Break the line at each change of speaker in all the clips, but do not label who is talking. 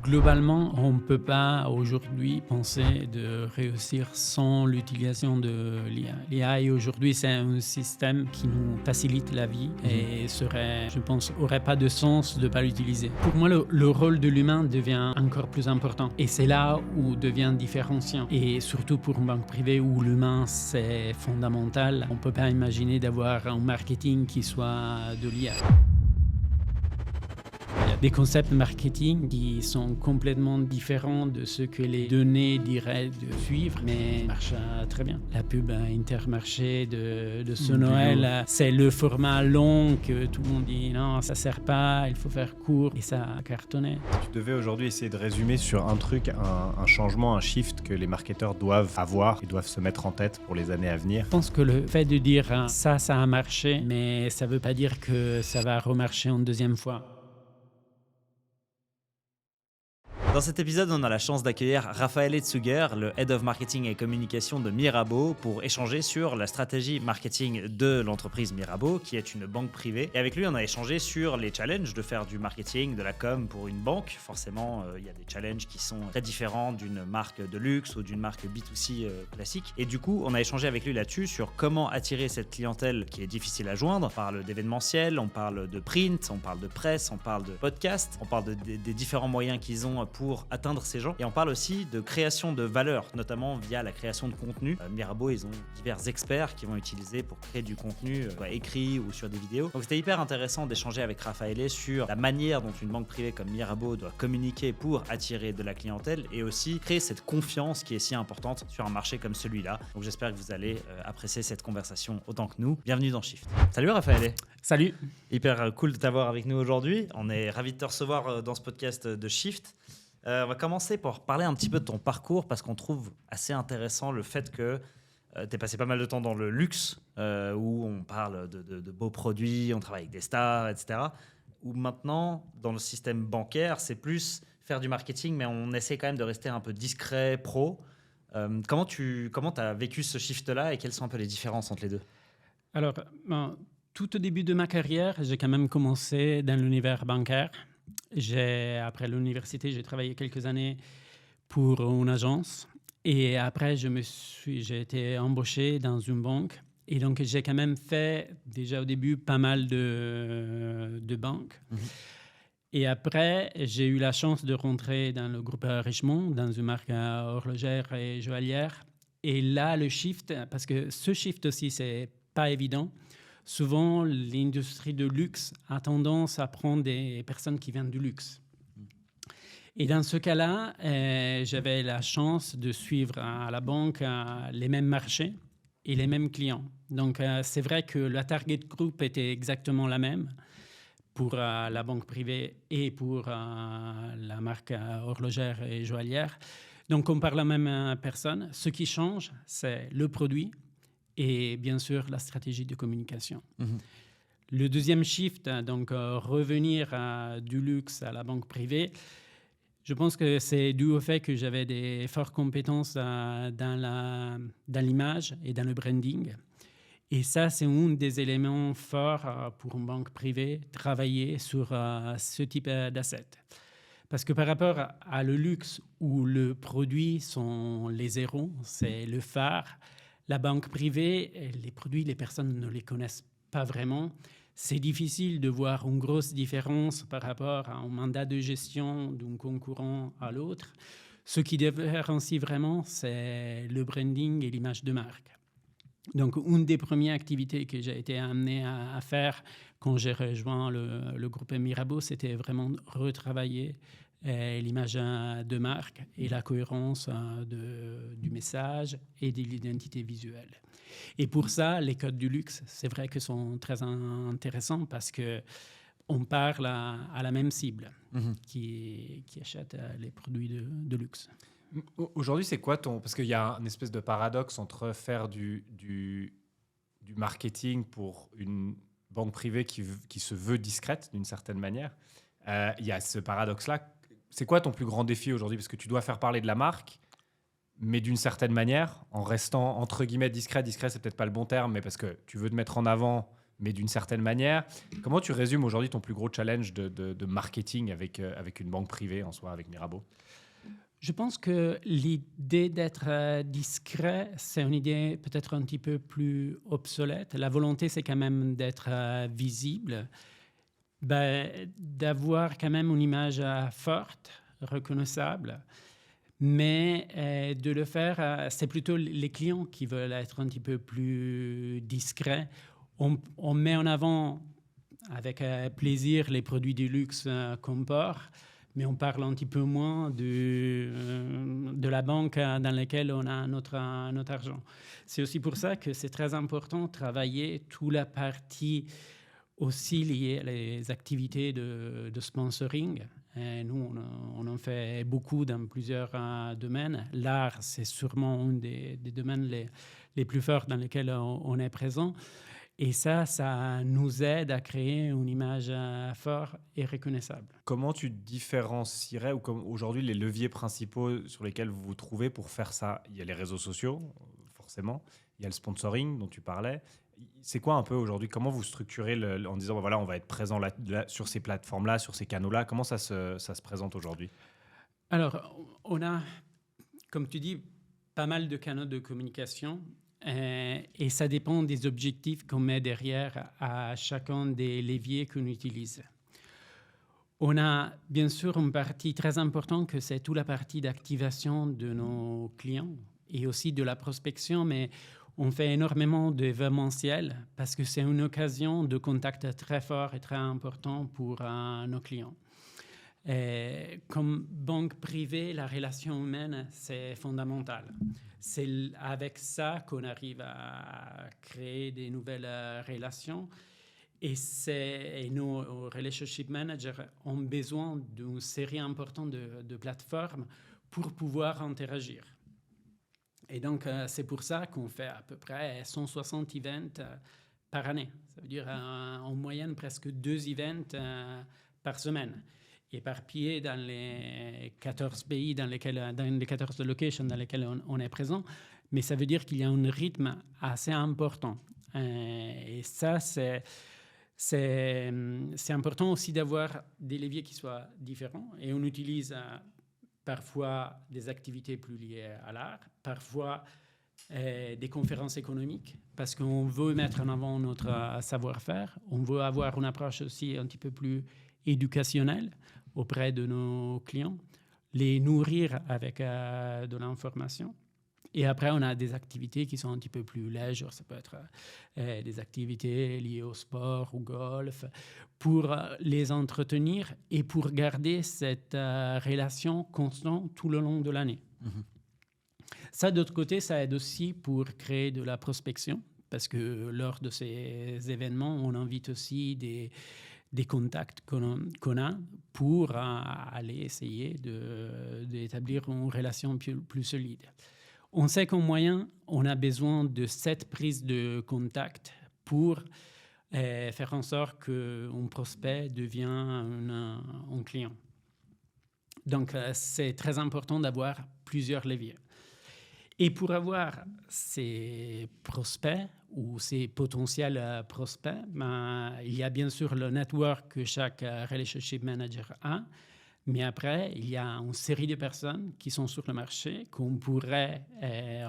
Globalement, on ne peut pas aujourd'hui penser de réussir sans l'utilisation de l'IA. L'IA aujourd'hui, c'est un système qui nous facilite la vie et serait, je pense, aurait pas de sens de ne pas l'utiliser. Pour moi, le rôle de l'humain devient encore plus important et c'est là où devient différenciant. Et surtout pour une banque privée où l'humain, c'est fondamental, on ne peut pas imaginer d'avoir un marketing qui soit de l'IA. Il y a des concepts marketing qui sont complètement différents de ce que les données diraient de suivre, mais marche très bien. La pub Intermarché de ce Noël, c'est le format long que tout le monde dit non, ça sert pas, il faut faire court, et ça a cartonné.
Si tu devais aujourd'hui essayer de résumer sur un truc, un changement, un shift que les marketeurs doivent avoir et doivent se mettre en tête pour les années à venir.
Je pense que le fait de dire ça a marché, mais ça veut pas dire que ça va remarcher une deuxième fois.
Dans cet épisode, on a la chance d'accueillir Raphaël Etsuger, le Head of Marketing et Communication de Mirabaud, pour échanger sur la stratégie marketing de l'entreprise Mirabaud, qui est une banque privée. Et avec lui, on a échangé sur les challenges de faire du marketing, de la com pour une banque. Forcément, il y a des challenges qui sont très différents d'une marque de luxe ou d'une marque B2C classique. Et du coup, on a échangé avec lui là-dessus sur comment attirer cette clientèle qui est difficile à joindre. On parle d'événementiel, on parle de print, on parle de presse, on parle de podcast, on parle des différents moyens qu'ils ont pour atteindre ces gens. Et on parle aussi de création de valeur, notamment via la création de contenu. Mirabaud, ils ont divers experts qui vont utiliser pour créer du contenu, soit écrit ou sur des vidéos. Donc c'était hyper intéressant d'échanger avec Raphaël sur la manière dont une banque privée comme Mirabaud doit communiquer pour attirer de la clientèle et aussi créer cette confiance qui est si importante sur un marché comme celui-là. Donc j'espère que vous allez apprécier cette conversation autant que nous. Bienvenue dans Shift. Salut Raphaël.
Salut.
Hyper cool de t'avoir avec nous aujourd'hui. On est ravis de te recevoir dans ce podcast de Shift. On va commencer par parler un petit peu de ton parcours parce qu'on trouve assez intéressant le fait que tu es passé pas mal de temps dans le luxe où on parle de beaux produits, on travaille avec des stars, etc. Où maintenant, dans le système bancaire, c'est plus faire du marketing, mais on essaie quand même de rester un peu discret, pro. Comment tu as vécu ce shift-là et quelles sont un peu les différences entre les deux ?
Alors, tout au début de ma carrière, j'ai quand même commencé dans l'univers bancaire. Après l'université, j'ai travaillé quelques années pour une agence et après, j'ai été embauché dans une banque. Et donc, j'ai quand même fait déjà au début pas mal de banques. Et après, j'ai eu la chance de rentrer dans le groupe Richemont, dans une marque horlogère et joaillière. Et là, le shift, parce que ce shift aussi, c'est pas évident. Souvent, l'industrie de luxe a tendance à prendre des personnes qui viennent du luxe. Et dans ce cas-là, j'avais la chance de suivre à la banque les mêmes marchés et les mêmes clients. Donc, c'est vrai que la target group était exactement la même pour la banque privée et pour la marque horlogère et joaillière. Donc, on parle à la même personne. Ce qui change, c'est le produit et bien sûr la stratégie de communication. Le deuxième shift, donc revenir du luxe à la banque privée, je pense que c'est dû au fait que j'avais des fortes compétences dans l'image et dans le branding. Et ça, c'est un des éléments forts pour une banque privée, travailler sur ce type d'assets. Parce que par rapport à le luxe où le produit sont les héros, c'est le phare, la banque privée, les produits, les personnes ne les connaissent pas vraiment. C'est difficile de voir une grosse différence par rapport à un mandat de gestion d'un concurrent à l'autre. Ce qui différencie vraiment, c'est le branding et l'image de marque. Donc, une des premières activités que j'ai été amené à faire quand j'ai rejoint le groupe Mirabaud, c'était vraiment retravailler l'image de marque et la cohérence du message et de l'identité visuelle. Et pour ça, les codes du luxe, c'est vrai que sont très intéressants parce qu'on parle à la même cible qui achète les produits de luxe.
Aujourd'hui, c'est quoi parce qu'il y a une espèce de paradoxe entre faire du marketing pour une banque privée qui se veut discrète d'une certaine manière. Il y a ce paradoxe-là. C'est quoi ton plus grand défi aujourd'hui ? Parce que tu dois faire parler de la marque, mais d'une certaine manière, en restant entre guillemets discret. Discret, c'est peut-être pas le bon terme, mais parce que tu veux te mettre en avant mais d'une certaine manière. Comment tu résumes aujourd'hui ton plus gros challenge de marketing avec une banque privée, en soi, avec Mirabeau?
Je pense que l'idée d'être discret, c'est une idée peut-être un petit peu plus obsolète. La volonté, c'est quand même d'être visible, d'avoir quand même une image forte, reconnaissable. Mais de le faire, c'est plutôt les clients qui veulent être un petit peu plus discrets. On met en avant avec plaisir les produits de luxe qu'on porte, mais on parle un petit peu moins de la banque dans laquelle on a notre argent. C'est aussi pour ça que c'est très important de travailler toute la partie aussi liée aux activités de sponsoring. Et nous, on en fait beaucoup dans plusieurs domaines. L'art, c'est sûrement un des domaines les plus forts dans lesquels on est présent. Et ça nous aide à créer une image forte et reconnaissable.
Comment tu différencierais, ou comme aujourd'hui, les leviers principaux sur lesquels vous vous trouvez pour faire ça? Il y a les réseaux sociaux, forcément. Il y a le sponsoring dont tu parlais. C'est quoi un peu aujourd'hui? Comment vous structurez en disant, voilà, on va être présent sur ces plateformes-là, sur ces canaux-là? Comment ça se présente aujourd'hui?
Alors, on a, comme tu dis, pas mal de canaux de communication. Et ça dépend des objectifs qu'on met derrière à chacun des leviers qu'on utilise. On a bien sûr une partie très importante que c'est toute la partie d'activation de nos clients et aussi de la prospection, mais on fait énormément d'événementiels parce que c'est une occasion de contact très fort et très important pour nos clients. Et comme banque privée, la relation humaine, c'est fondamental. C'est avec ça qu'on arrive à créer des nouvelles relations. Et nos relationship managers ont besoin d'une série importante de plateformes pour pouvoir interagir. Et donc, c'est pour ça qu'on fait à peu près 160 events par année. Ça veut dire en moyenne presque 2 events par semaine, éparpillés dans les 14 pays, dans les 14 locations dans lesquelles on est présent. Mais ça veut dire qu'il y a un rythme assez important. Et ça, c'est important aussi d'avoir des leviers qui soient différents. Et on utilise parfois des activités plus liées à l'art, parfois des conférences économiques, parce qu'on veut mettre en avant notre savoir-faire. On veut avoir une approche aussi un petit peu plus éducationnelle auprès de nos clients, les nourrir avec de l'information. Et après, on a des activités qui sont un petit peu plus légères. Ça peut être des activités liées au sport, au golf, pour les entretenir et pour garder cette relation constante tout le long de l'année. Mm-hmm. Ça, d'autre côté, ça aide aussi pour créer de la prospection, parce que lors de ces événements, on invite aussi des contacts qu'on a pour aller essayer d'établir une relation plus solide. On sait qu'en moyenne, on a besoin de 7 prises de contact pour faire en sorte qu'un prospect devienne un client. Donc, c'est très important d'avoir plusieurs leviers. Et pour avoir ces prospects ou ces potentiels prospects, il y a bien sûr le network que chaque relationship manager a, mais après, il y a une série de personnes qui sont sur le marché qu'on pourrait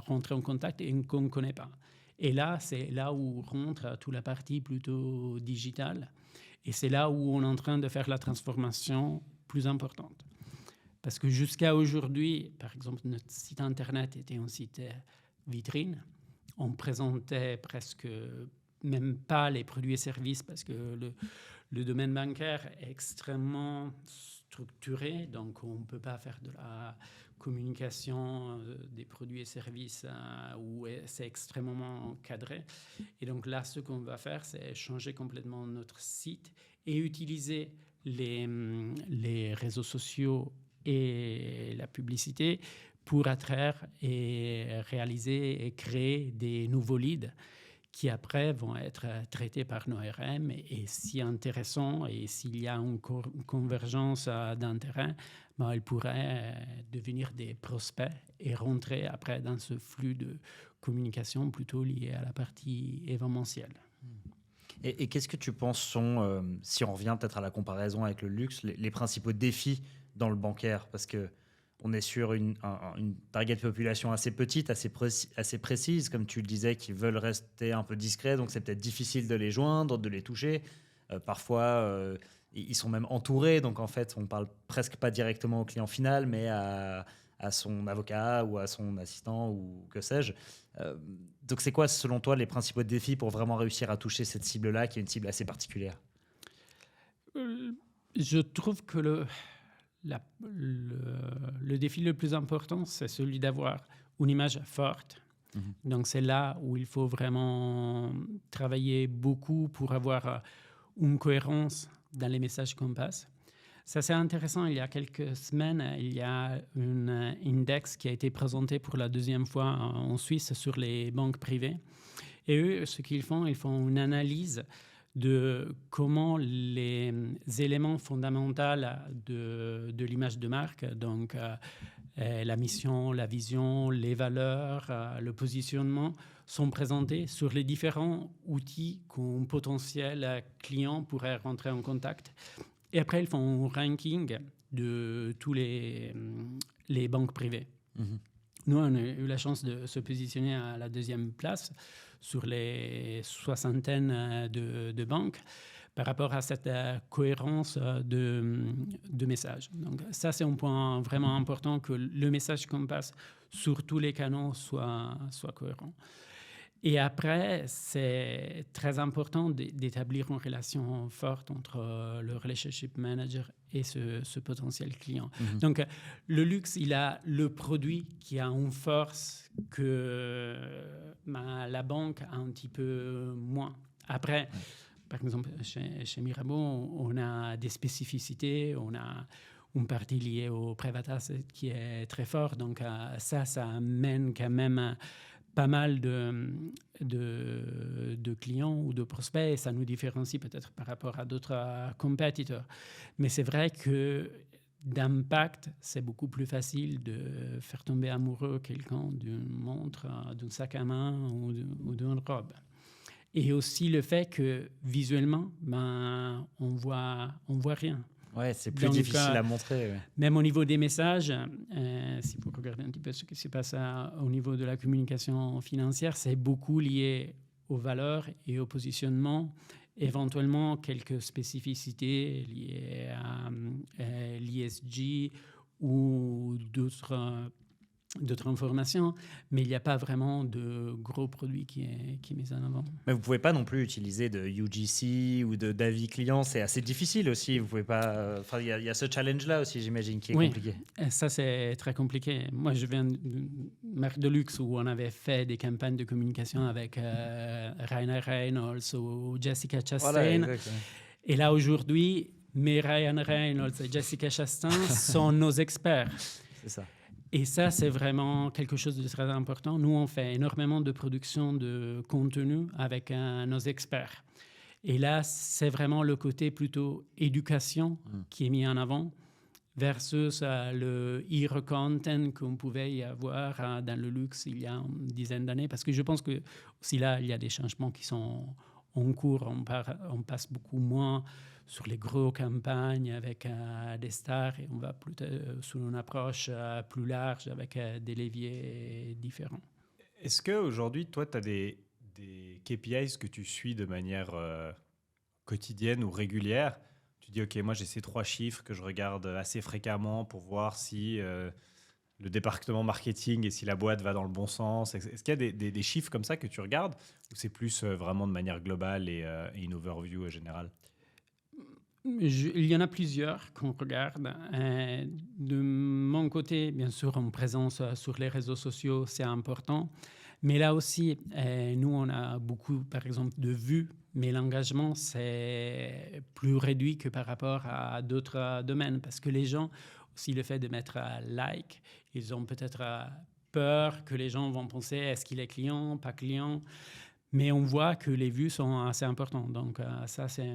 rentrer en contact et qu'on ne connaît pas. Et là, c'est là où rentre toute la partie plutôt digitale. Et c'est là où on est en train de faire la transformation plus importante. Parce que jusqu'à aujourd'hui, par exemple, notre site Internet était un site vitrine. On présentait presque même pas les produits et services parce que le domaine bancaire est extrêmement structuré, donc on ne peut pas faire de la communication des produits et services où c'est extrêmement cadré. Et donc là, ce qu'on va faire, c'est changer complètement notre site et utiliser les réseaux sociaux et la publicité pour attraire et réaliser et créer des nouveaux leads qui après vont être traités par nos RM et si intéressants et s'il y a une convergence d'intérêt, ils pourraient devenir des prospects et rentrer après dans ce flux de communication plutôt lié à la partie événementielle.
Et qu'est-ce que tu penses sont, si on revient peut-être à la comparaison avec le luxe, les principaux défis dans le bancaire? Parce que on est sur une target population assez petite, assez précise, comme tu le disais, qui veulent rester un peu discrets, donc c'est peut-être difficile de les joindre, de les toucher. Parfois, ils sont même entourés, donc en fait, on ne parle presque pas directement au client final, mais à son avocat ou à son assistant ou que sais-je. Donc c'est quoi, selon toi, les principaux défis pour vraiment réussir à toucher cette cible-là, qui est une cible assez particulière?
Je trouve que le défi le plus important, c'est celui d'avoir une image forte. Donc, c'est là où il faut vraiment travailler beaucoup pour avoir une cohérence dans les messages qu'on passe. Ça, c'est intéressant. Il y a quelques semaines, il y a un index qui a été présenté pour la deuxième fois en Suisse sur les banques privées. Et eux, ce qu'ils font, ils font une analyse de comment les éléments fondamentaux de l'image de marque, donc la mission, la vision, les valeurs, le positionnement, sont présentés sur les différents outils qu'un potentiel client pourrait rentrer en contact. Et après, ils font un ranking de tous les banques privées. Nous, on a eu la chance de se positionner à la deuxième place sur les soixantaines de banques par rapport à cette cohérence de messages. Donc ça, c'est un point vraiment important, que le message qu'on passe sur tous les canaux soit cohérent. Et après, c'est très important d'établir une relation forte entre le relationship manager et ce potentiel client. Donc, le luxe, il a le produit qui a une force que la banque a un petit peu moins. Après, par exemple, chez Mirabeau, on a des spécificités, on a une partie liée au private asset qui est très fort. Donc, ça amène quand même pas mal de clients ou de prospects, et ça nous différencie peut-être par rapport à d'autres compétiteurs. Mais c'est vrai que d'impact, c'est beaucoup plus facile de faire tomber amoureux quelqu'un d'une montre, d'un sac à main ou d'une robe. Et aussi le fait que visuellement, on voit rien.
Ouais, c'est plus difficile à montrer. Ouais.
Même au niveau des messages, si vous regardez un petit peu ce qui se passe au niveau de la communication financière, c'est beaucoup lié aux valeurs et au positionnement, éventuellement quelques spécificités liées à l'ESG ou d'autres informations, mais il n'y a pas vraiment de gros produit qui est mis en avant.
Mais vous ne pouvez pas non plus utiliser de UGC ou d'avis client, c'est assez difficile aussi. Vous pouvez pas. Il y a ce challenge-là aussi, j'imagine, qui est compliqué.
Ça, c'est très compliqué. Moi, je viens d'une marque de luxe où on avait fait des campagnes de communication avec Ryan Reynolds ou Jessica Chastain.
Voilà,
et là, aujourd'hui, Ryan Reynolds et Jessica Chastain sont nos experts.
C'est ça.
Et ça, c'est vraiment quelque chose de très important. Nous, on fait énormément de production de contenu avec nos experts. Et là, c'est vraiment le côté plutôt éducation qui est mis en avant versus le hero content qu'on pouvait y avoir dans le luxe il y a une dizaine d'années. Parce que je pense que aussi là, il y a des changements qui sont en cours. On passe beaucoup moins sur les grosses campagnes avec des stars, et on va plutôt sur une approche plus large avec des leviers différents.
Est-ce qu'aujourd'hui, toi, tu as des KPIs que tu suis de manière quotidienne ou régulière? Tu dis, OK, moi, j'ai ces 3 chiffres que je regarde assez fréquemment pour voir si le département marketing et si la boîte va dans le bon sens. Est-ce qu'il y a des chiffres comme ça que tu regardes, ou c'est plus vraiment de manière globale et une overview générale?
Il y en a plusieurs qu'on regarde. De mon côté, bien sûr, en présence sur les réseaux sociaux, c'est important. Mais là aussi, nous, on a beaucoup, par exemple, de vues, mais l'engagement, c'est plus réduit que par rapport à d'autres domaines. Parce que les gens, aussi le fait de mettre like, ils ont peut-être peur que les gens vont penser, est-ce qu'il est client, pas client? Mais on voit que les vues sont assez importantes. Donc, ça, c'est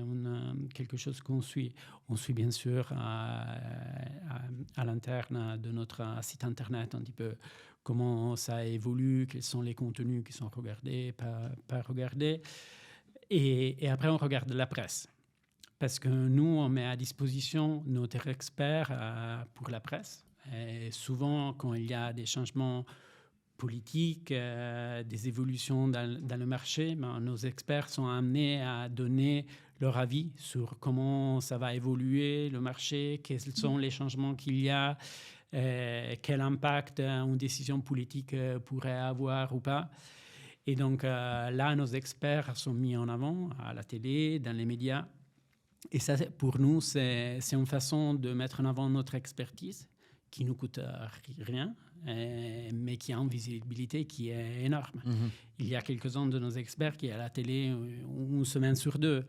quelque chose qu'on suit. On suit, bien sûr, à l'interne de notre site Internet un petit peu comment ça évolue, quels sont les contenus qui sont regardés, pas regardés. Et après, on regarde la presse. Parce que nous, on met à disposition notre expert pour la presse. Et souvent, quand il y a des changements politiques, des évolutions dans le marché, nos experts sont amenés à donner leur avis sur comment ça va évoluer, le marché, quels sont les changements qu'il y a, quel impact une décision politique pourrait avoir ou pas. Et donc là, nos experts sont mis en avant à la télé, dans les médias. Et ça, pour nous, c'est une façon de mettre en avant notre expertise qui ne nous coûte rien, mais qui a une visibilité qui est énorme. Il y a quelques-uns de nos experts qui sont à la télé une semaine sur deux.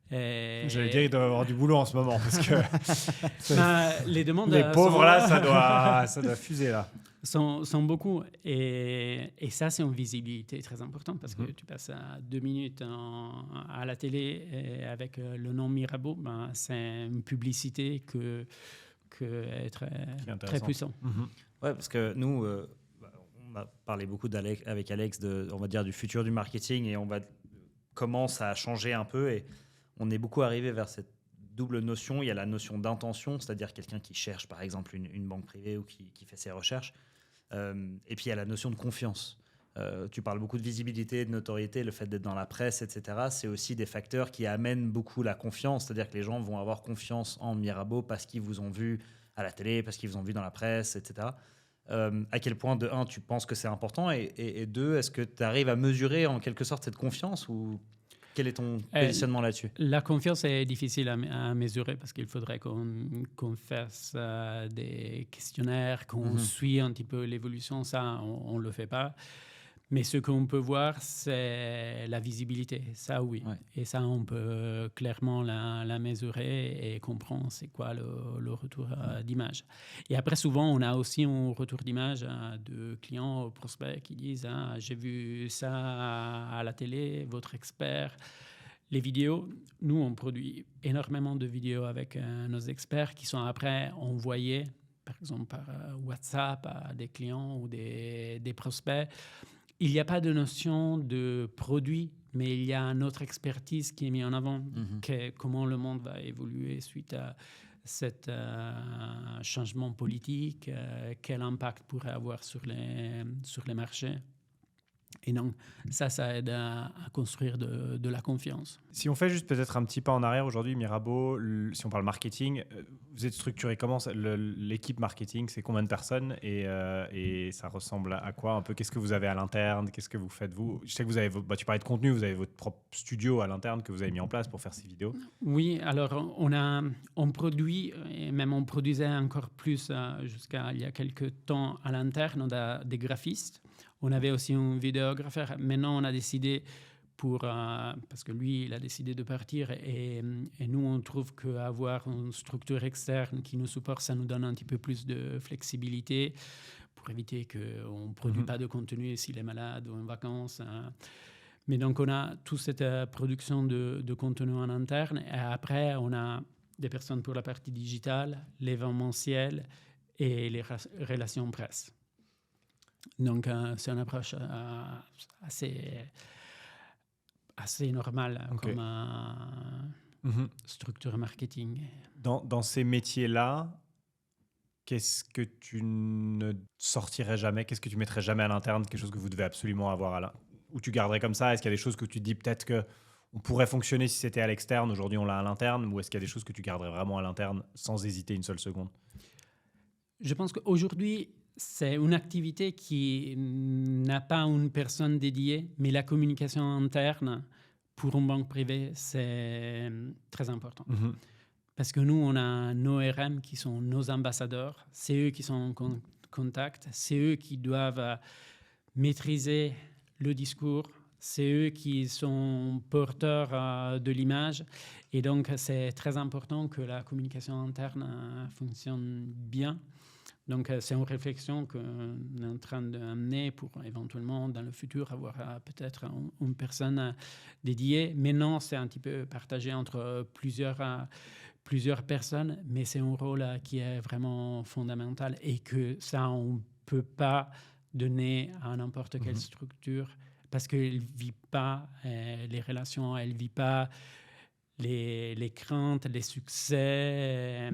J'allais dire, il doit avoir du boulot en ce moment, parce que
les demandes
les pauvres, là, ça doit fuser, là.
Sont beaucoup. Et ça, c'est une visibilité très importante parce que tu passes 2 minutes à la télé avec le nom Mirabeau, c'est une publicité que est très puissant.
Ouais, parce que nous, on a parlé beaucoup avec Alex on va dire, du futur du marketing et comment ça a changé un peu. Et on est beaucoup arrivé vers cette double notion. Il y a la notion d'intention, c'est-à-dire quelqu'un qui cherche, par exemple, une banque privée ou qui fait ses recherches. Et puis, il y a la notion de confiance. Tu parles beaucoup de visibilité, de notoriété, le fait d'être dans la presse, etc. C'est aussi des facteurs qui amènent beaucoup la confiance. C'est-à-dire que les gens vont avoir confiance en Mirabeau parce qu'ils vous ont vu à la télé, parce qu'ils vous ont vu dans la presse, etc. À quel point, de un, tu penses que c'est important et deux, est-ce que tu arrives à mesurer en quelque sorte cette confiance ou quel est ton positionnement là-dessus?
La confiance est difficile à mesurer parce qu'il faudrait qu'on fasse des questionnaires, qu'on suit un petit peu l'évolution. Ça, on ne le fait pas. Mais ce qu'on peut voir, c'est la visibilité. Ça, oui. Ouais. Et ça, on peut clairement la mesurer et comprendre c'est quoi le retour d'image. Et après, souvent, on a aussi un retour d'image de clients ou prospects qui disent « j'ai vu ça à la télé, votre expert ». Les vidéos, nous, on produit énormément de vidéos avec nos experts qui sont après envoyées, par exemple, par WhatsApp à des clients ou des prospects. Il n'y a pas de notion de produit, mais il y a notre expertise qui est mise en avant, comment le monde va évoluer suite à cet changement politique, quel impact pourrait avoir sur les marchés. Et donc, ça aide à construire de la confiance.
Si on fait juste peut-être un petit pas en arrière aujourd'hui, Mirabeau, si on parle marketing, vous êtes structuré comment? L'équipe marketing, c'est combien de personnes et ça ressemble à quoi un peu? Qu'est-ce que vous avez à l'interne? Qu'est-ce que vous faites vous? Je sais que vous avez, tu parlais de contenu, vous avez votre propre studio à l'interne que vous avez mis en place pour faire ces vidéos.
Oui, alors on produit, et même on produisait encore plus jusqu'à il y a quelques temps à l'interne, on a des graphistes. On avait aussi un vidéographe. Maintenant, on a décidé, parce que lui, il a décidé de partir et nous, on trouve qu'avoir une structure externe qui nous supporte, ça nous donne un petit peu plus de flexibilité pour éviter qu'on ne produise pas de contenu s'il est malade ou en vacances. Mais donc, on a toute cette production de contenu en interne. Et après, on a des personnes pour la partie digitale, l'événementiel et les relations presse. Donc, c'est une approche assez normale comme structure marketing.
Dans ces métiers-là, qu'est-ce que tu ne sortirais jamais? Qu'est-ce que tu mettrais jamais à l'interne? Quelque chose que vous devez absolument avoir ou tu garderais comme ça? Est-ce qu'il y a des choses que tu te dis peut-être qu'on pourrait fonctionner si c'était à l'externe? Aujourd'hui, on l'a à l'interne. Ou est-ce qu'il y a des choses que tu garderais vraiment à l'interne sans hésiter une seule seconde?
Je pense qu'aujourd'hui, c'est une activité qui n'a pas une personne dédiée, mais la communication interne pour une banque privée, c'est très important. Parce que nous, on a nos RM qui sont nos ambassadeurs. C'est eux qui sont en contact. C'est eux qui doivent maîtriser le discours. C'est eux qui sont porteurs de l'image. Et donc, c'est très important que la communication interne fonctionne bien. Donc, c'est une réflexion qu'on est en train d'amener pour éventuellement, dans le futur, avoir peut-être une personne dédiée. Maintenant, c'est un petit peu partagé entre plusieurs personnes, mais c'est un rôle qui est vraiment fondamental et que ça, on ne peut pas donner à n'importe quelle structure parce qu'elle ne vit pas les relations, elle ne vit pas les craintes, les succès,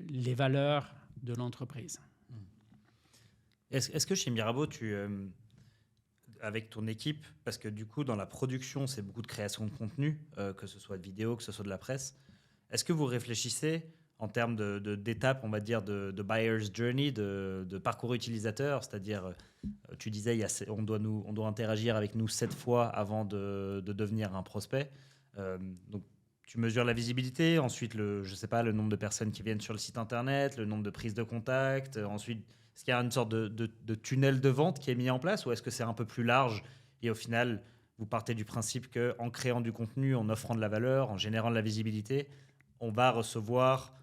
les valeurs de l'entreprise.
Est-ce que chez Mirabeau, avec ton équipe, parce que du coup, dans la production, c'est beaucoup de création de contenu, que ce soit de vidéo, que ce soit de la presse, est-ce que vous réfléchissez en termes d'étapes, on va dire, de buyer's journey, de parcours utilisateur, c'est-à-dire, tu disais, on doit interagir avec nous 7 fois avant de devenir un prospect. Donc, tu mesures la visibilité, ensuite, je sais pas, le nombre de personnes qui viennent sur le site internet, le nombre de prises de contact, ensuite, est-ce qu'il y a une sorte de tunnel de vente qui est mis en place, ou est-ce que c'est un peu plus large et au final, vous partez du principe qu'en créant du contenu, en offrant de la valeur, en générant de la visibilité, on va recevoir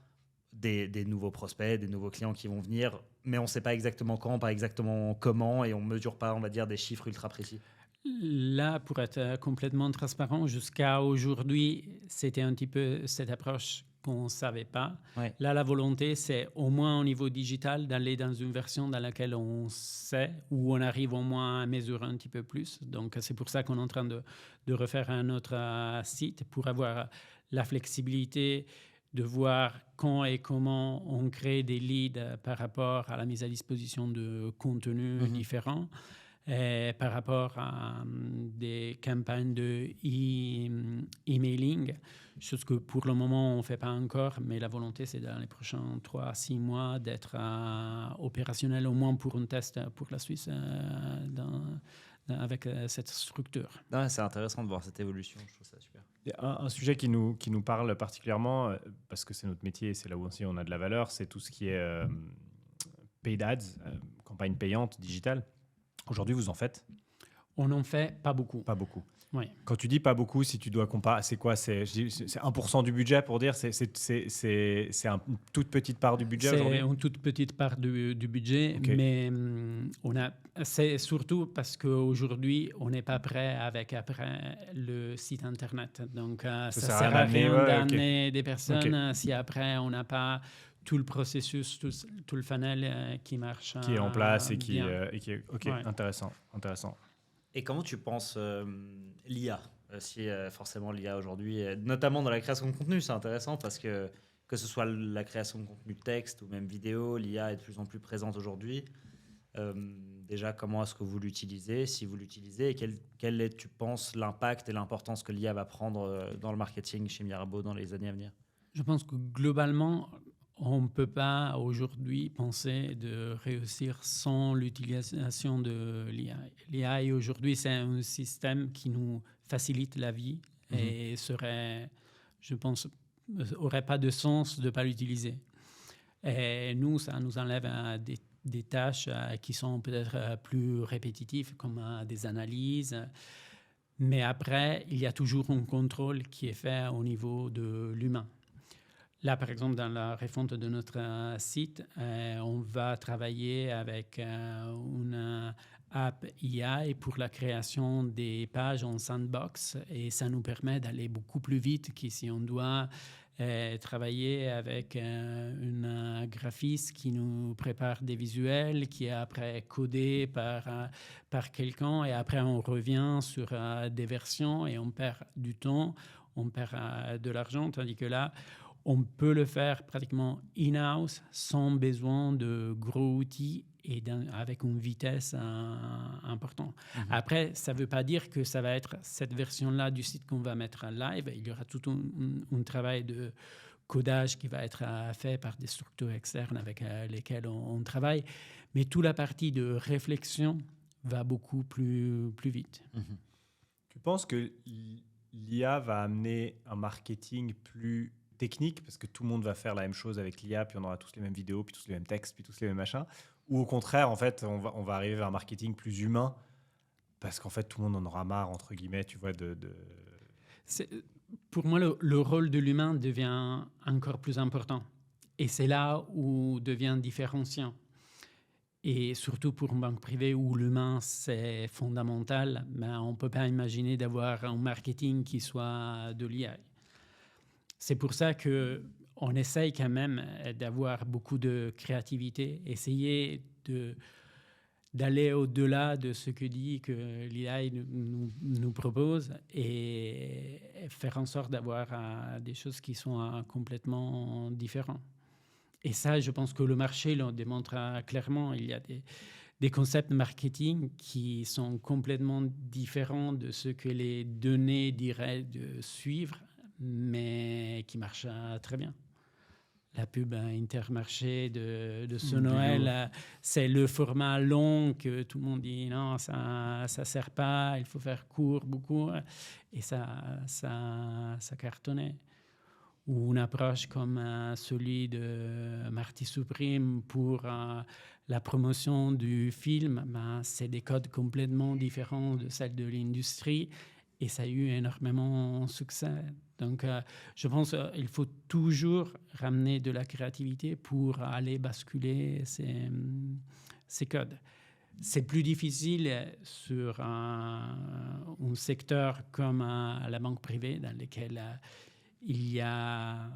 des nouveaux prospects, des nouveaux clients qui vont venir, mais on ne sait pas exactement quand, pas exactement comment, et on ne mesure pas, on va dire, des chiffres ultra précis.
Là, pour être complètement transparent, jusqu'à aujourd'hui, c'était un petit peu cette approche qu'on ne savait pas.
Ouais.
Là, la volonté, c'est au moins au niveau digital d'aller dans une version dans laquelle on sait, où on arrive au moins à mesurer un petit peu plus. Donc, c'est pour ça qu'on est en train de refaire un autre site pour avoir la flexibilité de voir quand et comment on crée des leads par rapport à la mise à disposition de contenus différents. Et par rapport à des campagnes de emailing, chose que pour le moment on ne fait pas encore, mais la volonté c'est dans les prochains 3 à 6 mois d'être opérationnel au moins pour un test pour la Suisse avec cette structure.
Ouais, c'est intéressant de voir cette évolution, je trouve ça super.
Un sujet qui nous parle particulièrement, parce que c'est notre métier et c'est là où aussi on a de la valeur, c'est tout ce qui est paid ads, campagne payante digitale. Aujourd'hui, vous en faites ?
On n'en fait pas beaucoup.
Pas beaucoup.
Oui.
Quand tu dis pas beaucoup, si tu dois comparer, c'est quoi ? C'est 1% du budget pour dire ? C'est une toute petite part du budget aujourd'hui ?
C'est une toute petite part du budget,
Okay.
mais c'est surtout parce qu'aujourd'hui, on n'est pas prêt avec après le site Internet. Donc, ça ne sert à rien d'amener des personnes si après, on n'a pas tout le processus, tout le funnel qui marche
qui est en place et qui
bien.
est... Ok, ouais. Intéressant.
Et comment tu penses l'IA forcément l'IA aujourd'hui, notamment dans la création de contenu, c'est intéressant parce que ce soit la création de contenu texte ou même vidéo, l'IA est de plus en plus présente aujourd'hui. Déjà, comment est-ce que vous l'utilisez, si vous l'utilisez, et quel est, tu penses, l'impact et l'importance que l'IA va prendre dans le marketing chez Mirabeau dans les années à venir ?
Je pense que globalement, on ne peut pas aujourd'hui penser de réussir sans l'utilisation de l'IA. L'IA aujourd'hui, c'est un système qui nous facilite la vie et serait, je pense, n'aurait pas de sens de ne pas l'utiliser. Et nous, ça nous enlève des tâches qui sont peut-être plus répétitives, comme des analyses. Mais après, il y a toujours un contrôle qui est fait au niveau de l'humain. Là, par exemple, dans la refonte de notre site, on va travailler avec une app IA pour la création des pages en sandbox et ça nous permet d'aller beaucoup plus vite que si on doit travailler avec une graphiste qui nous prépare des visuels, qui est après codé par quelqu'un et après on revient sur des versions et on perd du temps, on perd de l'argent, tandis que là, on peut le faire pratiquement in-house sans besoin de gros outils et avec une vitesse importante. Après, ça ne veut pas dire que ça va être cette version-là du site qu'on va mettre en live. Il y aura tout un travail de codage qui va être fait par des structures externes avec lesquelles on travaille. Mais toute la partie de réflexion va beaucoup plus vite.
Tu penses que l'IA va amener un marketing plus technique, parce que tout le monde va faire la même chose avec l'IA, puis on aura tous les mêmes vidéos, puis tous les mêmes textes, puis tous les mêmes machins, ou au contraire, en fait, on va arriver vers un marketing plus humain, parce qu'en fait, tout le monde en aura marre, entre guillemets, tu vois,
Pour moi, le rôle de l'humain devient encore plus important. Et c'est là où devient différenciant. Et surtout pour une banque privée où l'humain, c'est fondamental, ben, on ne peut pas imaginer d'avoir un marketing qui soit de l'IA. C'est pour ça qu'on essaye quand même d'avoir beaucoup de créativité, essayer d'aller au-delà de ce que dit que l'IA nous propose et faire en sorte d'avoir des choses qui sont complètement différentes. Et ça, je pense que le marché le démontre clairement. Il y a des concepts marketing qui sont complètement différents de ce que les données diraient de suivre, mais qui marchent très bien. La pub Intermarché de ce Noël, c'est le format long que tout le monde dit non, ça ne sert pas, il faut faire court, beaucoup. Et ça cartonnait. Ou une approche comme celui de Marty Supreme pour la promotion du film, c'est des codes complètement différents de celles de l'industrie et ça a eu énormément de succès. Donc, je pense qu'il faut toujours ramener de la créativité pour aller basculer ces codes. C'est plus difficile sur un secteur comme la banque privée dans lequel il y a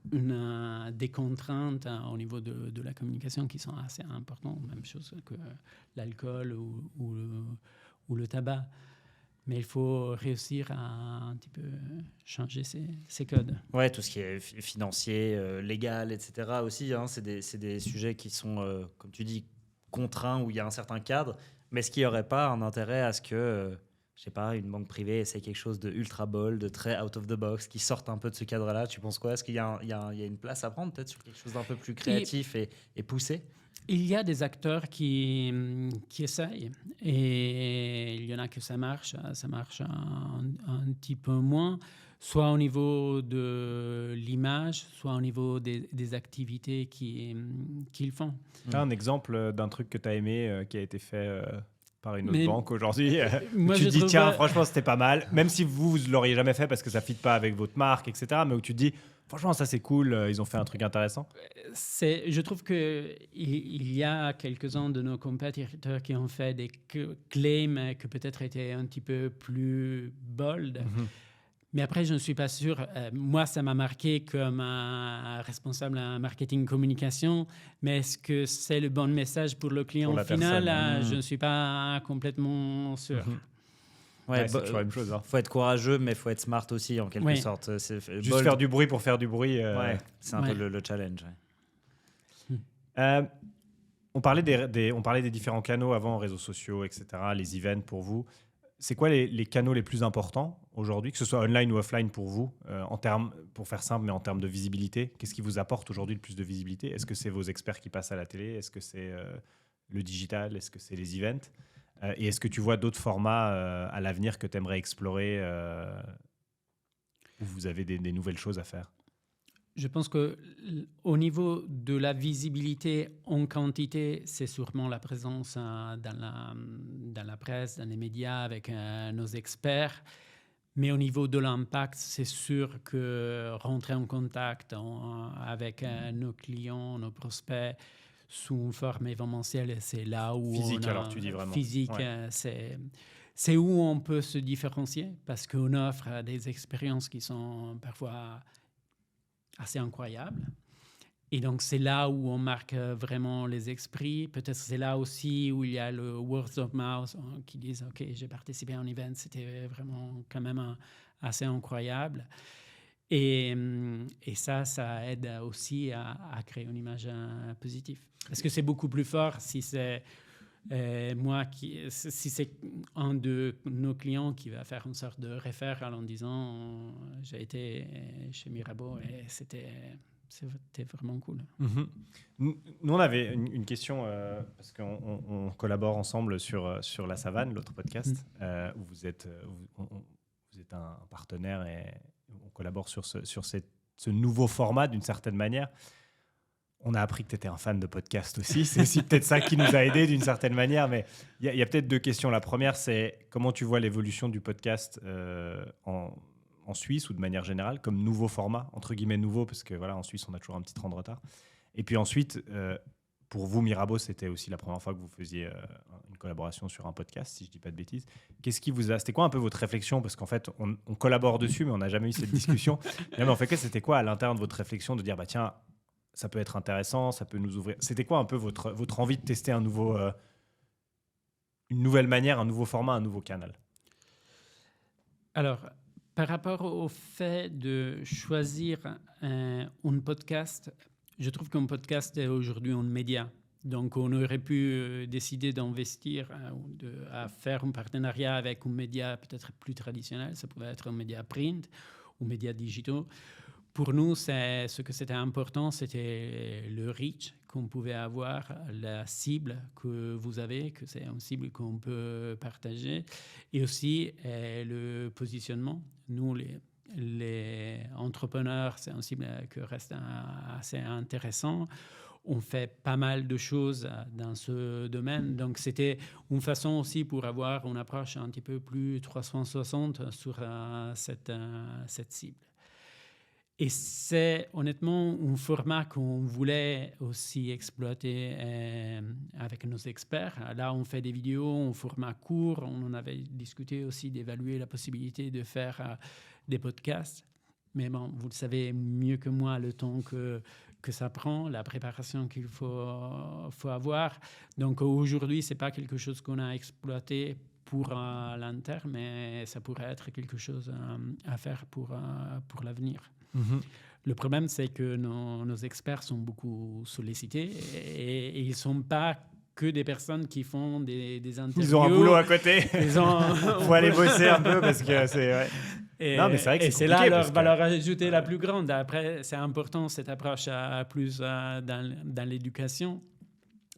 des contraintes au niveau de la communication qui sont assez importantes, même chose que l'alcool ou le tabac. Mais il faut réussir à un petit peu changer ces codes.
Ouais, tout ce qui est financier, légal, etc. aussi, hein, c'est des sujets qui sont, comme tu dis, contraints, où il y a un certain cadre. Mais est-ce qu'il n'y aurait pas un intérêt à ce que... je sais pas, une banque privée essaie quelque chose de ultra bold, de très out of the box, qui sorte un peu de ce cadre-là? Tu penses quoi? Est-ce qu'il y a une place à prendre peut-être sur quelque chose d'un peu plus créatif et poussé?
Il y a des acteurs qui essayent et il y en a que ça marche un petit peu moins, soit au niveau de l'image, soit au niveau des activités qu'ils font.
Tu as un exemple d'un truc que tu as aimé qui a été fait par une autre banque aujourd'hui. Tu te dis, tiens, franchement, c'était pas mal. Même si vous ne l'auriez jamais fait parce que ça ne fit pas avec votre marque, etc. Mais où tu te dis, franchement, ça, c'est cool. Ils ont fait un truc intéressant.
Je trouve qu'il y a quelques-uns de nos compétiteurs qui ont fait des claims qui peut-être étaient un petit peu plus bold. Mm-hmm. Mais après, je ne suis pas sûr. Moi, ça m'a marqué comme un responsable en marketing communication. Mais est-ce que c'est le bon message pour le client final? Je ne suis pas complètement sûr.
Ouais,
c'est toujours la même chose.
Faut être courageux, mais faut être smart aussi, en quelque sorte.
Juste faire du bruit pour faire du bruit.
Ouais, c'est un peu le challenge.
On parlait des différents canaux avant, réseaux sociaux, etc., les events pour vous. C'est quoi les canaux les plus importants aujourd'hui, que ce soit online ou offline pour vous, pour faire simple, mais en termes de visibilité? Qu'est-ce qui vous apporte aujourd'hui le plus de visibilité? Est-ce que c'est vos experts qui passent à la télé? Est-ce que c'est le digital? Est-ce que c'est les events? Et est-ce que tu vois d'autres formats à l'avenir que tu aimerais explorer où vous avez des nouvelles choses à faire?
Je pense qu'au niveau de la visibilité en quantité, c'est sûrement la présence dans la presse, dans les médias, avec nos experts. Mais au niveau de l'impact, c'est sûr que rentrer en contact avec nos clients, nos prospects, sous une forme événementielle, c'est là où
physique, alors tu dis vraiment.
Physique, ouais. C'est où on peut se différencier parce qu'on offre des expériences qui sont parfois assez incroyables. Et donc, c'est là où on marque vraiment les esprits. Peut-être c'est là aussi où il y a le word of mouth qui disent « OK, j'ai participé à un event, c'était vraiment quand même assez incroyable ». Et ça aide aussi à créer une image positive. Parce que c'est beaucoup plus fort si c'est si c'est un de nos clients qui va faire une sorte de référent en disant « J'ai été chez Mirabeau et c'était vraiment cool ».
Mm-hmm. Nous, on avait une question, parce qu'on collabore ensemble sur La Savane, l'autre podcast, où vous êtes un partenaire et on collabore sur ce nouveau format d'une certaine manière. On a appris que tu étais un fan de podcast aussi. C'est aussi peut-être ça qui nous a aidés d'une certaine manière. Mais il y a peut-être deux questions. La première, c'est comment tu vois l'évolution du podcast en Suisse ou de manière générale comme nouveau format, entre guillemets nouveau, parce que voilà, en Suisse, on a toujours un petit train de retard. Et puis ensuite, pour vous, Mirabeau, c'était aussi la première fois que vous faisiez une collaboration sur un podcast, si je ne dis pas de bêtises. C'était quoi un peu votre réflexion? Parce qu'en fait, on collabore dessus, mais on n'a jamais eu cette discussion. Mais en fait, c'était quoi à l'intérieur de votre réflexion de dire, bah tiens, ça peut être intéressant, ça peut nous ouvrir. C'était quoi un peu votre envie de tester une nouvelle manière, un nouveau format, un nouveau canal?
Alors, par rapport au fait de choisir un podcast, je trouve qu'un podcast est aujourd'hui un média. Donc, on aurait pu décider d'investir à faire un partenariat avec un média peut-être plus traditionnel. Ça pouvait être un média print ou médias digitaux. Pour nous, ce que c'était important, c'était le reach qu'on pouvait avoir, la cible que vous avez, que c'est une cible qu'on peut partager, et aussi le positionnement. Nous, les entrepreneurs, c'est une cible qui reste assez intéressant. On fait pas mal de choses dans ce domaine. Donc, c'était une façon aussi pour avoir une approche un petit peu plus 360 sur cette cible. Et c'est honnêtement un format qu'on voulait aussi exploiter avec nos experts. Là, on fait des vidéos en format court. On en avait discuté aussi d'évaluer la possibilité de faire des podcasts. Mais bon, vous le savez mieux que moi, le temps que ça prend, la préparation qu'il faut avoir. Donc aujourd'hui, ce n'est pas quelque chose qu'on a exploité pour l'interne, mais ça pourrait être quelque chose à faire pour l'avenir. Le problème, c'est que nos experts sont beaucoup sollicités et ils ne sont pas que des personnes qui font des interviews.
Ils ont un boulot à côté. Il faut aller bosser un peu parce que c'est... Ouais.
Non, mais c'est vrai que c'est là leur valeur ajoutée la plus grande. Après, c'est important cette approche plus dans l'éducation.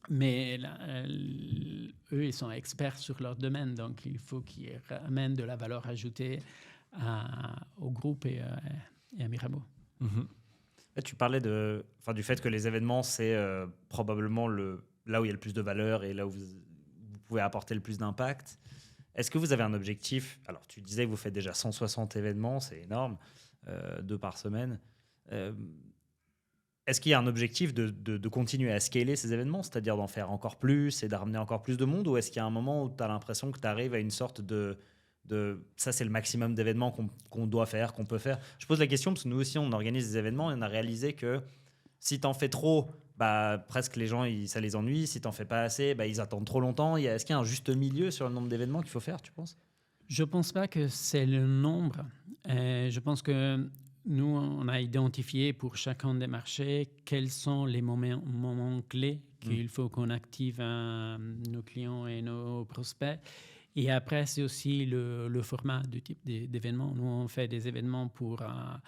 Mais eux, ils sont experts sur leur domaine. Donc, il faut qu'ils ramènent de la valeur ajoutée au groupe et à Mirabeau.
Tu parlais du fait que les événements, c'est probablement là où il y a le plus de valeur et là où vous pouvez apporter le plus d'impact. Est-ce que vous avez un objectif? Alors, tu disais que vous faites déjà 160 événements, c'est énorme, 2 par semaine. Est-ce qu'il y a un objectif de continuer à scaler ces événements, c'est-à-dire d'en faire encore plus et de ramener encore plus de monde? Ou est-ce qu'il y a un moment où tu as l'impression que tu arrives à une sorte de ça, c'est le maximum d'événements qu'on doit faire, qu'on peut faire? Je pose la question parce que nous aussi, on organise des événements et on a réalisé que si tu en fais trop, presque les gens, ça les ennuie. Si tu n'en fais pas assez, ils attendent trop longtemps. Est-ce qu'il y a un juste milieu sur le nombre d'événements qu'il faut faire, tu penses?
Je ne pense pas que c'est le nombre. Je pense que nous, on a identifié pour chacun des marchés quels sont les moments clés qu'il faut qu'on active nos clients et nos prospects. Et après, c'est aussi le format du type d'événement. Nous, on fait des événements pour un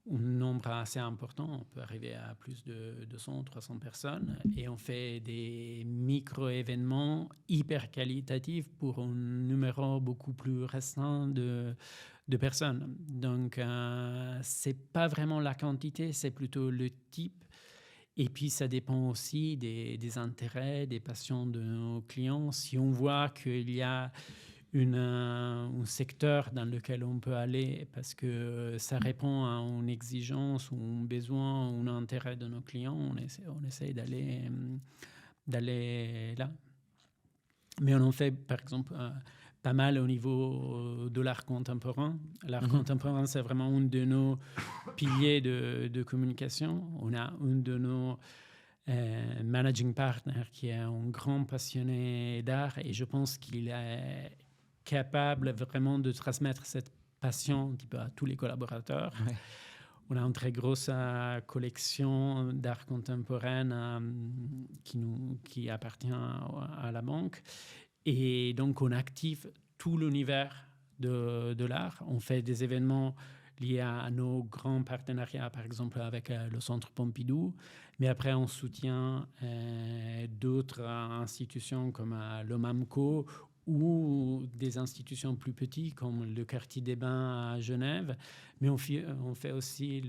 nombre assez important. On peut arriver à plus de 200, 300 personnes. Et on fait des micro-événements hyper qualitatifs pour un numéro beaucoup plus restreint de personnes. Donc, ce n'est pas vraiment la quantité, c'est plutôt le type. Et puis, ça dépend aussi des intérêts, des passions de nos clients. Si on voit qu'il y a un secteur dans lequel on peut aller parce que ça répond à une exigence ou un besoin ou un intérêt de nos clients, on essaie d'aller là. Mais on en fait, par exemple, pas mal au niveau de l'art contemporain. L'art contemporain, c'est vraiment un de nos piliers de communication. On a un de nos managing partners qui est un grand passionné d'art et je pense qu'il est capable vraiment de transmettre cette passion un petit peu à tous les collaborateurs. Ouais. On a une très grosse collection d'art contemporain qui appartient à la banque. Et donc, on active tout l'univers de l'art. On fait des événements liés à nos grands partenariats, par exemple avec le Centre Pompidou. Mais après, on soutient d'autres institutions comme l'OMAMCO ou des institutions plus petites comme le Quartier des Bains à Genève. Mais on fait aussi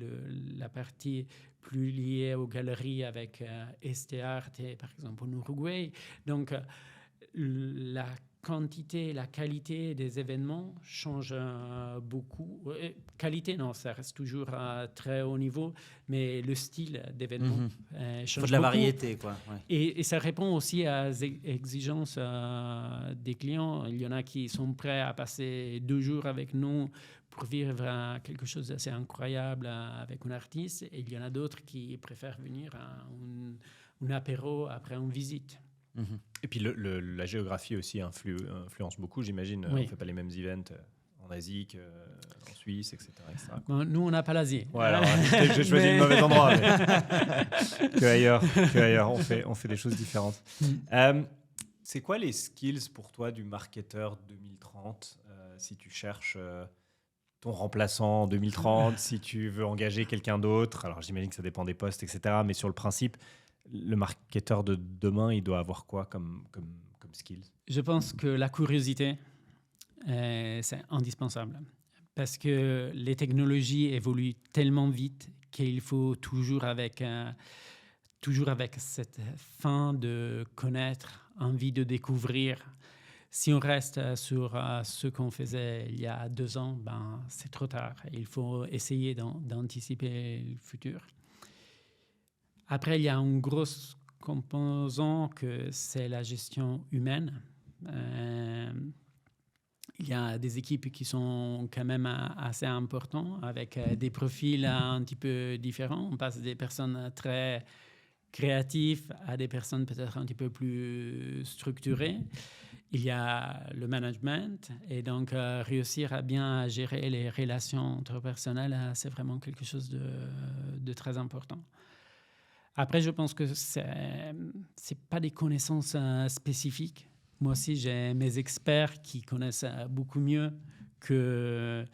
la partie plus liée aux galeries avec Estearte, par exemple, en Uruguay. Donc, la quantité, la qualité des événements change beaucoup. Qualité, non, ça reste toujours à très haut niveau, mais le style d'événement change beaucoup. Il
faut de la variété, quoi. Ouais.
Et ça répond aussi aux exigences des clients. Il y en a qui sont prêts à passer 2 jours avec nous pour vivre quelque chose d'assez incroyable avec un artiste, et il y en a d'autres qui préfèrent venir à un apéro après une visite.
Et puis la géographie aussi influence beaucoup, j'imagine.
Oui.
On ne fait pas les mêmes events en Asie qu'en Suisse, etc.
Bon, nous, on n'a pas l'Asie.
Ouais, alors, j'ai choisi le mauvais endroit. Que ailleurs, on fait des choses différentes. C'est quoi les skills pour toi du marketeur 2030 si tu cherches ton remplaçant en 2030, si tu veux engager quelqu'un d'autre? Alors j'imagine que ça dépend des postes, etc. Mais sur le principe, le marketeur de demain, il doit avoir quoi comme skills?
Je pense que la curiosité, c'est indispensable. Parce que les technologies évoluent tellement vite qu'il faut toujours avec cette fin de connaître, envie de découvrir. Si on reste sur ce qu'on faisait il y a 2 ans, c'est trop tard. Il faut essayer d'anticiper le futur. Après, il y a un gros composant que c'est la gestion humaine. Il y a des équipes qui sont quand même assez importantes, avec des profils un petit peu différents. On passe des personnes très créatives à des personnes peut-être un petit peu plus structurées. Il y a le management, et donc réussir à bien gérer les relations interpersonnelles, c'est vraiment quelque chose de très important. Après, je pense que c'est pas des connaissances spécifiques. Moi aussi, j'ai mes experts qui connaissent beaucoup mieux que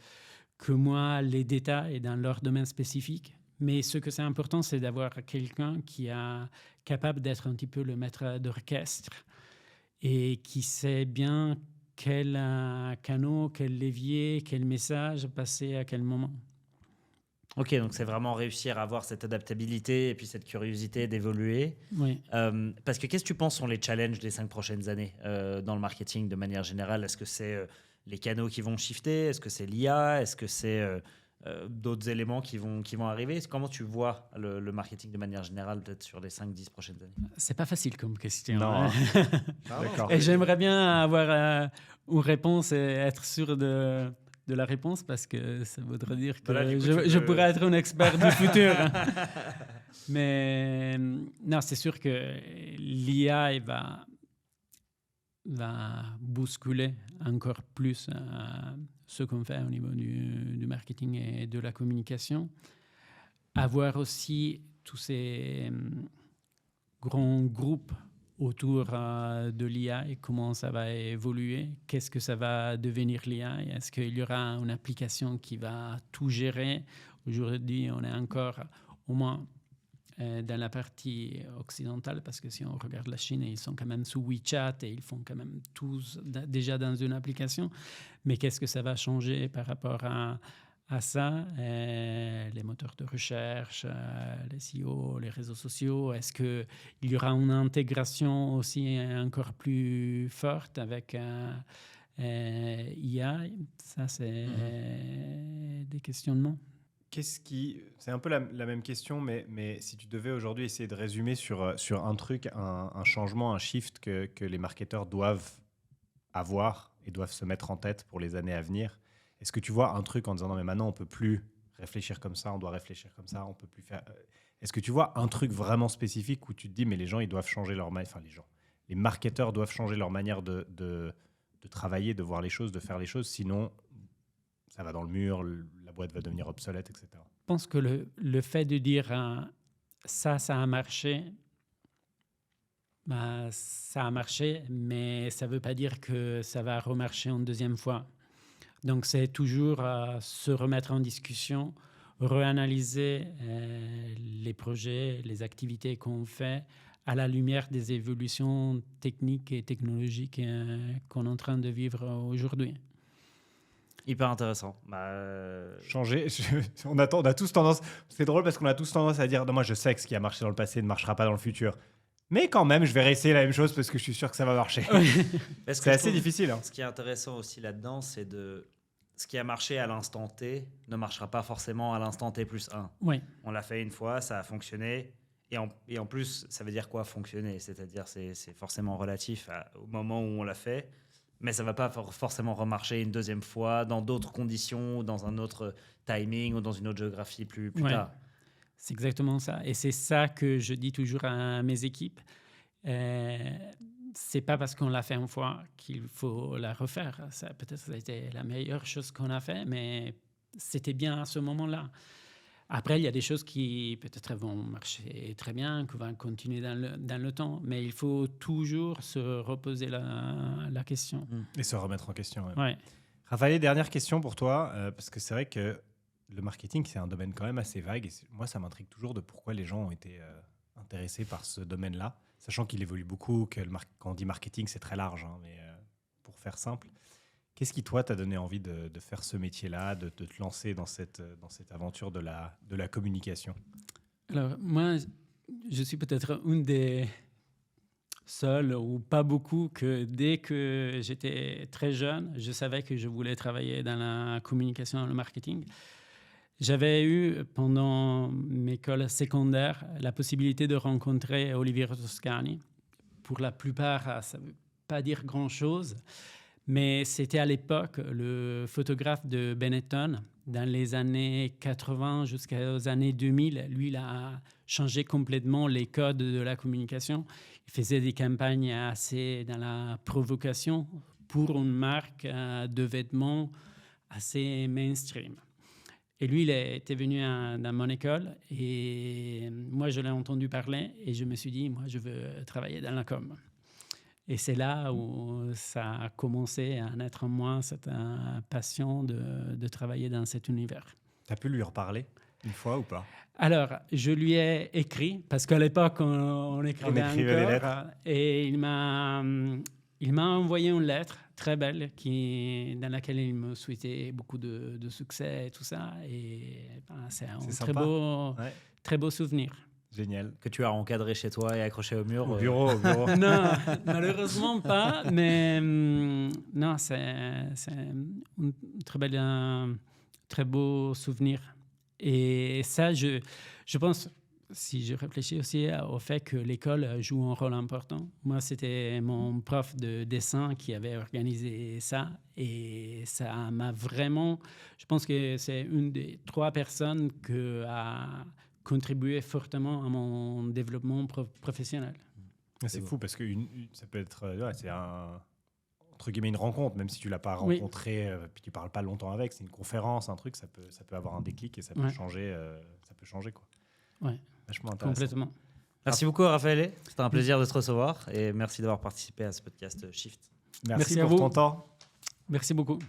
moi les détails dans leur domaine spécifique. Mais ce que c'est important, c'est d'avoir quelqu'un qui est capable d'être un petit peu le maître d'orchestre et qui sait bien quel canot, quel levier, quel message passer à quel moment.
Ok, donc c'est vraiment réussir à avoir cette adaptabilité et puis cette curiosité d'évoluer.
Oui.
Parce que qu'est-ce que tu penses sont les challenges des 5 prochaines années dans le marketing de manière générale? Est-ce que c'est les canaux qui vont shifter? Est-ce que c'est l'IA? Est-ce que c'est d'autres éléments qui vont arriver? Comment tu vois le marketing de manière générale peut-être sur les 5-10 prochaines années?
C'est pas facile comme question.
Non.
Hein.
D'accord.
Et j'aimerais bien avoir une réponse et être sûr de la réponse, parce que ça voudrait dire que
Voilà,
je pourrais être un expert du futur. Mais non, c'est sûr que l'IA va bousculer encore plus ce qu'on fait au niveau du marketing et de la communication. Avoir aussi tous ces grands groupes autour de l'IA et comment ça va évoluer, qu'est-ce que ça va devenir l'IA, est-ce qu'il y aura une application qui va tout gérer? Aujourd'hui, on est encore au moins dans la partie occidentale, parce que si on regarde la Chine, ils sont quand même sous WeChat et ils ffont quand même tous déjà dans une application. Mais qu'est-ce que ça va changer par rapport à ça? Les moteurs de recherche, les SEO, les réseaux sociaux, est-ce qu'il y aura une intégration aussi encore plus forte avec IA? Ça, c'est des questionnements.
C'est un peu la même question, mais si tu devais aujourd'hui essayer de résumer sur un truc, un changement, un shift que les marketeurs doivent avoir et doivent se mettre en tête pour les années à venir, est-ce que tu vois un truc en disant non mais maintenant on peut plus réfléchir comme ça, on doit réfléchir comme ça, on peut plus faire... Est-ce que tu vois un truc vraiment spécifique où tu te dis mais les gens ils doivent changer leur manière, enfin les marketeurs doivent changer leur manière de travailler, de voir les choses, de faire les choses, sinon ça va dans le mur, la boîte va devenir obsolète, etc.
Je pense que le fait de dire ça a marché, ça a marché, mais ça ne veut pas dire que ça va remarcher une deuxième fois. Donc, c'est toujours se remettre en discussion, réanalyser les projets, les activités qu'on fait à la lumière des évolutions techniques et technologiques qu'on est en train de vivre aujourd'hui.
Hyper intéressant.
Changer, on a tous tendance, c'est drôle parce qu'on a tous tendance à dire non, moi je sais que ce qui a marché dans le passé ne marchera pas dans le futur. Mais quand même, je vais réessayer la même chose parce que je suis sûr que ça va marcher. C'est assez difficile. Hein.
Ce qui est intéressant aussi là-dedans, c'est ce qui a marché à l'instant T ne marchera pas forcément à l'instant T plus 1.
Oui.
On l'a fait une fois, ça a fonctionné. Et en plus, ça veut dire quoi fonctionner? C'est-à-dire c'est forcément relatif au moment où on l'a fait. Mais ça ne va pas forcément remarcher une deuxième fois dans d'autres conditions, dans un autre timing ou dans une autre géographie plus
Ouais.
tard.
C'est exactement ça. Et c'est ça que je dis toujours à mes équipes. C'est pas parce qu'on l'a fait une fois qu'il faut la refaire. Peut-être que ça a été la meilleure chose qu'on a fait, mais c'était bien à ce moment-là. Après, il y a des choses qui peut-être vont marcher très bien, qui vont continuer dans le temps, mais il faut toujours se reposer la question.
Et se remettre en question. Ouais.
Ouais.
Raphaël, dernière question pour toi, parce que c'est vrai que le marketing, c'est un domaine quand même assez vague. Et moi, ça m'intrigue toujours de pourquoi les gens ont été intéressés par ce domaine-là, sachant qu'il évolue beaucoup, que quand on dit marketing, c'est très large, hein, mais pour faire simple. Qu'est-ce qui, toi, t'a donné envie de faire ce métier-là, de te lancer dans cette aventure de la communication?
Alors, moi, je suis peut-être une des seuls, ou pas beaucoup, que dès que j'étais très jeune, je savais que je voulais travailler dans la communication et le marketing. J'avais eu, pendant mes écoles secondaires, la possibilité de rencontrer Oliviero Toscani. Pour la plupart, ça ne veut pas dire grand-chose, mais c'était à l'époque le photographe de Benetton. Dans les années 80 jusqu'aux années 2000, lui, il a changé complètement les codes de la communication. Il faisait des campagnes assez dans la provocation pour une marque de vêtements assez mainstream. Et lui, il était venu dans mon école et moi, je l'ai entendu parler et je me suis dit, moi, je veux travailler dans la com. Et c'est là où ça a commencé à naître en moi cette passion de travailler dans cet univers.
Tu as pu lui reparler une fois ou pas?
Alors, je lui ai écrit, parce qu'à l'époque, on écrivait
les
encore.
lettres.
Et il m'a envoyé une lettre très belle dans laquelle il me souhaitait beaucoup de succès et tout ça. Et c'est un très beau souvenir.
Génial.
Que tu as encadré chez toi et accroché au mur.
Au bureau.
Non, malheureusement pas, mais non, c'est un très beau souvenir. Et ça, je pense, si je réfléchis aussi au fait que l'école joue un rôle important. Moi, c'était mon prof de dessin qui avait organisé ça. Et ça m'a vraiment... Je pense que c'est une des 3 personnes qui a contribué fortement à mon développement professionnel.
C'est fou parce que ça peut être... c'est entre guillemets une rencontre, même si tu ne l'as pas rencontré, puis tu ne parles pas longtemps avec. C'est une conférence, un truc, ça peut avoir un déclic et ça peut changer. Quoi.
Ouais.
Vachement intéressant.
Complètement.
Merci beaucoup, Raphaël. C'était un plaisir de te recevoir et merci d'avoir participé à ce podcast Shift.
Merci
à
pour
vous.
ton temps.
Merci beaucoup.